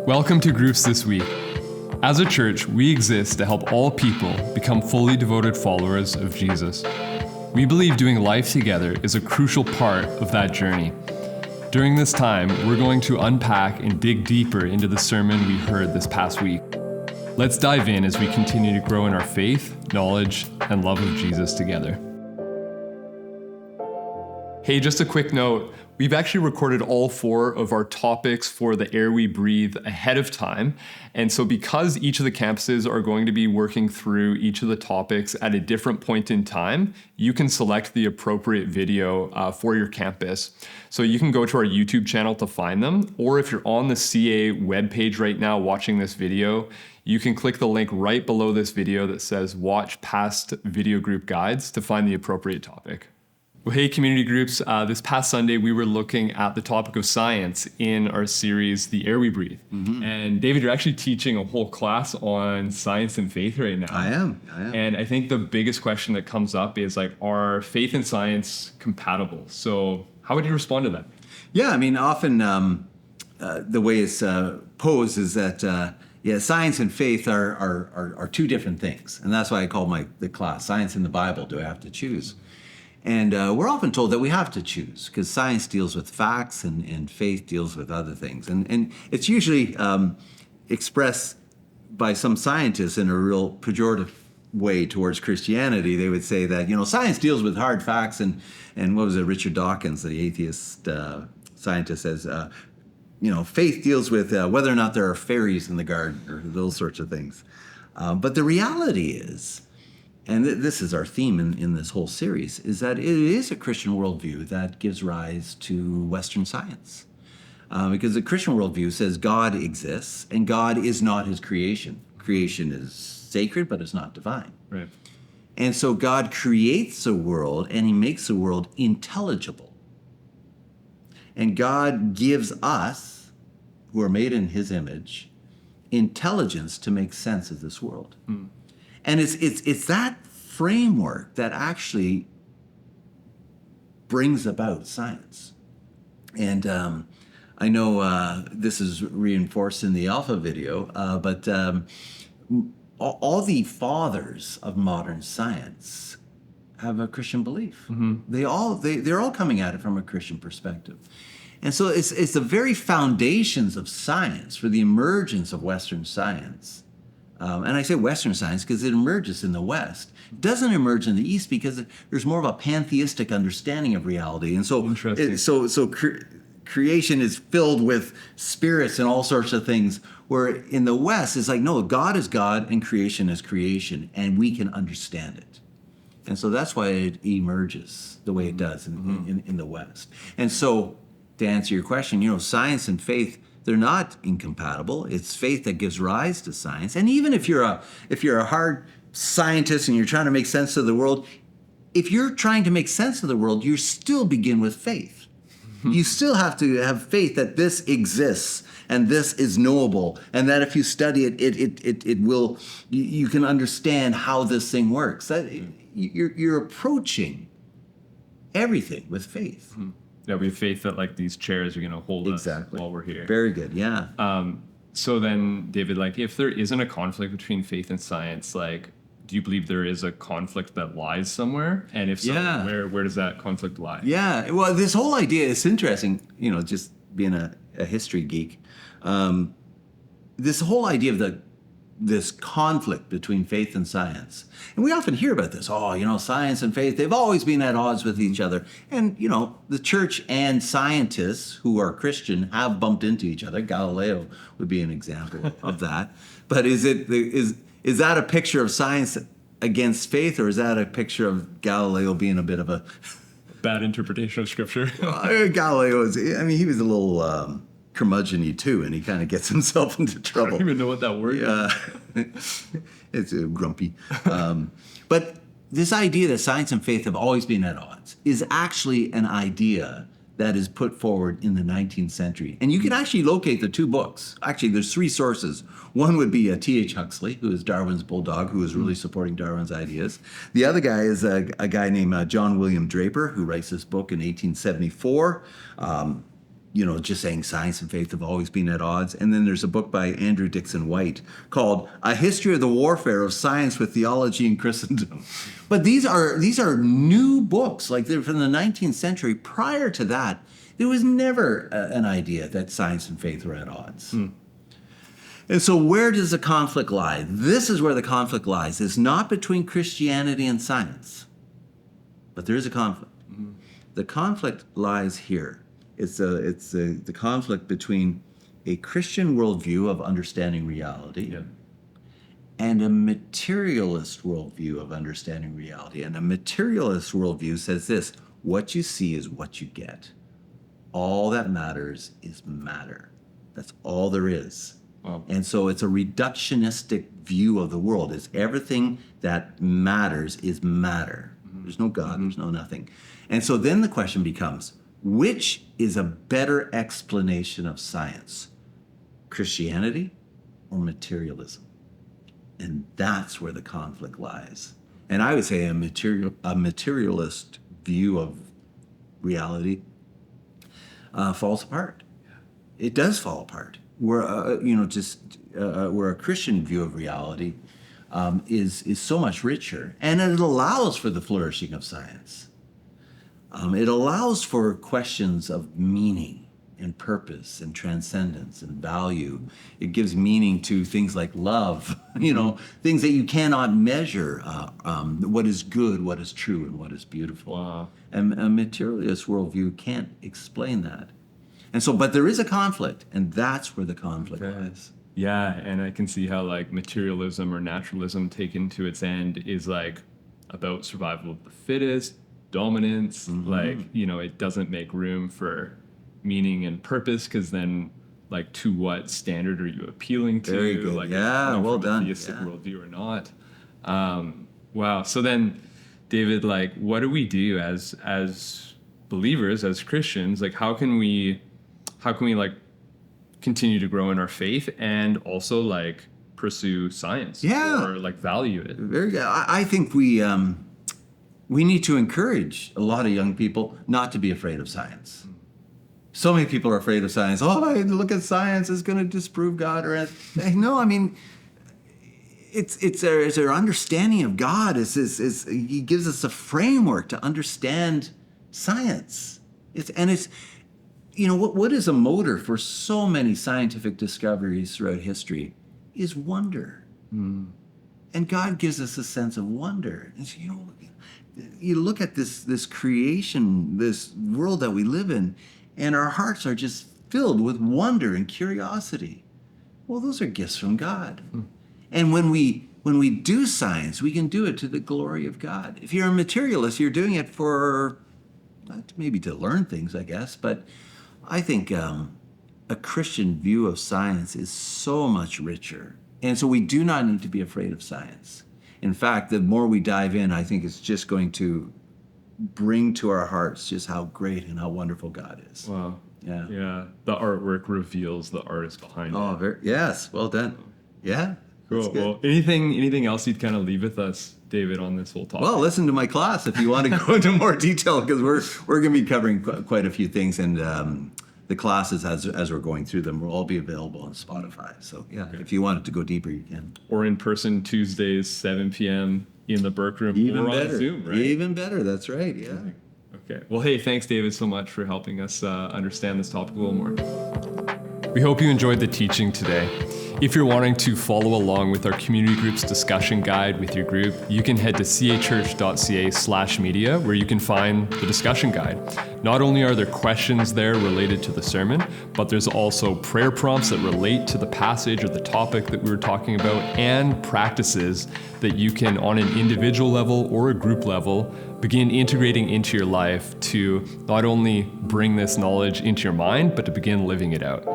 Welcome to Groups This Week. As a church, we exist to help all people become fully devoted followers of Jesus. We believe doing life together is a crucial part of that journey. During this time, we're going to unpack and dig deeper into the sermon we heard this past week. Let's dive in as we continue to grow in our faith, knowledge, and love of Jesus together. Hey, just a quick note. We've actually recorded all 4 of our topics for the Air We Breathe ahead of time. And so because each of the campuses are going to be working through each of the topics at a different point in time, you can select the appropriate video for your campus. So you can go to our YouTube channel to find them, or if you're on the CA webpage right now watching this video, you can click the link right below this video that says watch past video group guides to find the appropriate topic. Well, hey, community groups. This past Sunday, we were looking at the topic of science in our series, The Air We Breathe. Mm-hmm. And David, you're actually teaching a whole class on science and faith right now. I am. And I think the biggest question that comes up is are faith and science compatible? So how would you respond to that? Yeah, I mean, often the way it's posed is that science and faith are 2 different things. And that's why I call the class, Science and the Bible, Do I Have to Choose? And we're often told that we have to choose because science deals with facts and faith deals with other things. And it's usually expressed by some scientists in a real pejorative way towards Christianity. They would say that, science deals with hard facts and what was it, Richard Dawkins, the atheist scientist, says, faith deals with whether or not there are fairies in the garden or those sorts of things. But the reality is, and this is our theme in this whole series, is that it is a Christian worldview that gives rise to Western science. Because the Christian worldview says God exists and God is not his creation. Creation is sacred, but it's not divine. Right. And so God creates a world and he makes the world intelligible. And God gives us, who are made in his image, intelligence to make sense of this world. Mm. And it's that framework that actually brings about science. And I know this is reinforced in the Alpha video, but all the fathers of modern science have a Christian belief. Mm-hmm. They're all coming at it from a Christian perspective. And so it's the very foundations of science for the emergence of Western science. And I say Western science because it emerges in the West. It doesn't emerge in the East because there's more of a pantheistic understanding of reality. And so, creation is filled with spirits and all sorts of things, where in the West, it's like, no, God is God and creation is creation, and we can understand it. And so that's why it emerges the way it does in the West. And so, to answer your question, science and faith, they're not incompatible. It's faith that gives rise to science. And even if you're a hard scientist and you're trying to make sense of the world, if you're trying to make sense of the world, you still begin with faith. You still have to have faith that this exists and this is knowable, and that if you study it, it will. You can understand how this thing works. That you're approaching everything with faith. Mm-hmm. Yeah, we have faith that these chairs are going to hold us while we're here. Very good, yeah. So then, David, if there isn't a conflict between faith and science, do you believe there is a conflict that lies somewhere? And if so, where does that conflict lie? Yeah, well, this whole idea is interesting, just being a history geek. This whole idea of this conflict between faith and science. And we often hear about this, science and faith, they've always been at odds with each other. And, the church and scientists who are Christian have bumped into each other. Galileo would be an example of that. But is that a picture of science against faith, or is that a picture of Galileo being a bit of a... bad interpretation of Scripture? Galileo he was a little... curmudgeon-y too, and he kind of gets himself into trouble. I don't even know what that word is. It's grumpy. But this idea that science and faith have always been at odds is actually an idea that is put forward in the 19th century. And you can actually locate the 2 books. Actually, there's 3 sources. One would be T.H. Huxley, who is Darwin's bulldog, who is really supporting Darwin's ideas. The other guy is a guy named John William Draper, who writes this book in 1874. just saying science and faith have always been at odds. And then there's a book by Andrew Dixon White called A History of the Warfare of Science with Theology and Christendom. But these are new books, like they're from the 19th century. Prior to that, there was never an idea that science and faith were at odds. And so where does the conflict lie? This is where the conflict lies. It's not between Christianity and science, but there is a conflict. The conflict lies here. It's the conflict between a Christian worldview of understanding reality and a materialist worldview of understanding reality. And a materialist worldview says this: what you see is what you get. All that matters is matter. That's all there is. Wow. And so it's a reductionistic view of the world. It's everything that matters is matter. There's no God, there's no nothing. And so then the question becomes, which is a better explanation of science? Christianity or materialism? And that's where the conflict lies. And I would say a materialist view of reality falls apart. It does fall apart. Where where a Christian view of reality is so much richer, and it allows for the flourishing of science. It allows for questions of meaning and purpose and transcendence and value. It gives meaning to things like love, things that you cannot measure. What is good, what is true, and what is beautiful. Wow. And a materialist worldview can't explain that. And so, but there is a conflict, and that's where the conflict lies. Yeah, and I can see how like materialism or naturalism taken to its end is like about survival of the fittest, dominance, it doesn't make room for meaning and purpose, because then like to what standard are you appealing to? Very good. Like, well from done. A theistic worldview or not. Wow. So then, David, like, what do we do as believers, as Christians? Like, how can we like continue to grow in our faith and also like pursue science or like value it? Very good. I think we need to encourage a lot of young people not to be afraid of science. So many people are afraid of science. Oh, look at science, it's going to disprove God. No, I mean, it's our understanding of God. He gives us a framework to understand science. What is a motor for so many scientific discoveries throughout history is wonder. And God gives us a sense of wonder. And so, you look at this creation, this world that we live in, and our hearts are just filled with wonder and curiosity. Well, those are gifts from God. And when we do science, we can do it to the glory of God. If you're a materialist, you're doing it for maybe to learn things, I guess, but I think a Christian view of science is so much richer. And so we do not need to be afraid of science. In fact, the more we dive in, I think it's just going to bring to our hearts just how great and how wonderful God is. Wow. Yeah. Yeah. The artwork reveals the artist behind it. Yes. Well done. Yeah. Cool. Well, anything else you'd kind of leave with us, David, on this whole topic? Well, listen to my class if you want to go into more detail, because we're going to be covering quite a few things, and the classes as we're going through them will all be available on Spotify. So if you wanted to go deeper, you can. Or in person Tuesdays, 7 p.m. in the Burke Room. Even or better. On Zoom, right? Even better. That's right. Yeah. Okay. Well, hey, thanks, David, so much for helping us understand this topic a little more. We hope you enjoyed the teaching today. If you're wanting to follow along with our community group's discussion guide with your group, you can head to cachurch.ca/media, where you can find the discussion guide. Not only are there questions there related to the sermon, but there's also prayer prompts that relate to the passage or the topic that we were talking about, and practices that you can, on an individual level or a group level, begin integrating into your life to not only bring this knowledge into your mind, but to begin living it out.